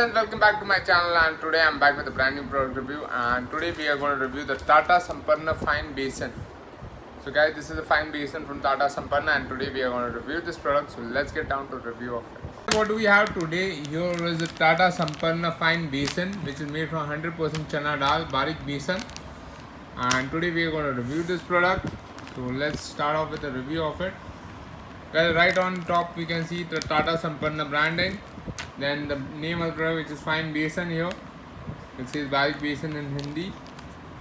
friends, welcome back to my channel, and today I'm back with a brand new product review. And today we are going to review the Tata Sampann Fine Besan. So guys, this is a fine besan from Tata Sampann, and today we are going to review this product. So let's get down to the review of it. What do we have today? Here is the Tata Sampann Fine Besan, which is made from 100% chana dal barik besan. And today we are going to review this product. So let's start off with a review of it. Guys, right on top we can see the Tata Sampann branding. Then the name of the product, which is Fine Besan here. It says Barik Besan in Hindi.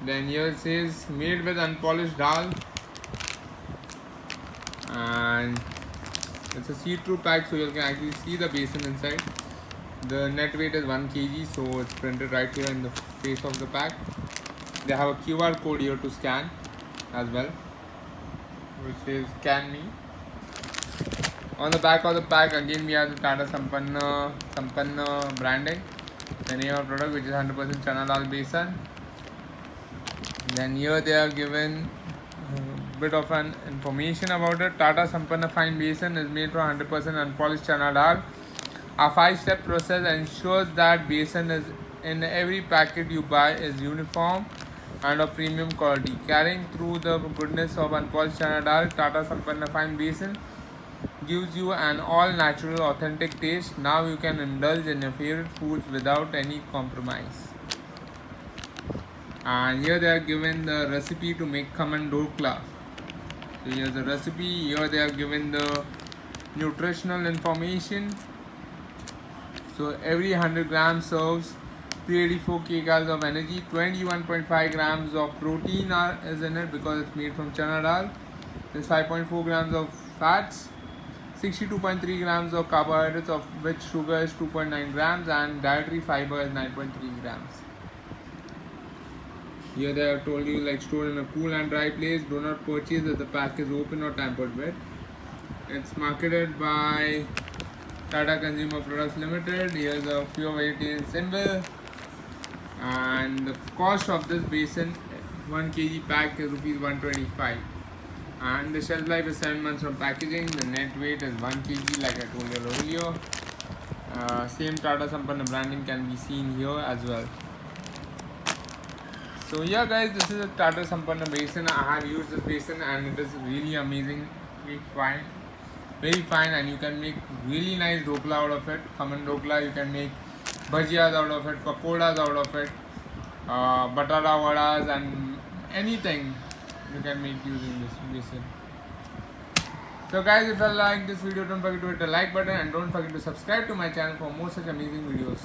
Then here it says made with unpolished dal. And it's a see-through pack, so you can actually see the besan inside. The net weight is 1 kg, so it's printed right here in the face of the pack. They have a QR code here to scan as well, which says scan me. On the back of the pack, again we have the Tata Sampann branding. The name of the product, which is 100% chana dal besan. Then here they are given a bit of an information about it. Tata Sampann Fine Besan is made from 100% unpolished chana dal. A 5-step process ensures that besan is in every packet you buy is uniform and of premium quality. Carrying through the goodness of unpolished chana dal, Tata Sampann Fine Besan gives you an all-natural, authentic taste. Now you can indulge in your favorite foods without any compromise. And here they are given the recipe to make Dhokla. So here's the recipe. Here they are given the nutritional information. So every 100 grams serves 384 kcals of energy. 21.5 grams of protein is in it because it's made from chana dal. There's 5.4 grams of fats. 62.3 grams of carbohydrates, of which sugar is 2.9 grams and dietary fiber is 9.3 grams. Here they have told you, like, stored in a cool and dry place. Do not purchase if the pack is open or tampered with. It's marketed by Tata Consumer Products Limited. Here's a pure vegetarian symbol. And the cost of this besan 1 kg pack is Rs 125. And the shelf life is 7 months from packaging. The net weight is 1 kg, like I told you earlier. Same Tata Sampann branding can be seen here as well. So yeah guys, this is a Tata Sampann Besan. I have used this besan and it is really amazing, very fine, and you can make really nice Dhokla out of it. Common Dhokla, you can make bhajiyas out of it, pakodas out of it, batata vadas, and anything you can make using this besan. So guys, if you like this video, don't forget to hit the like button and don't forget to subscribe to my channel for more such amazing videos.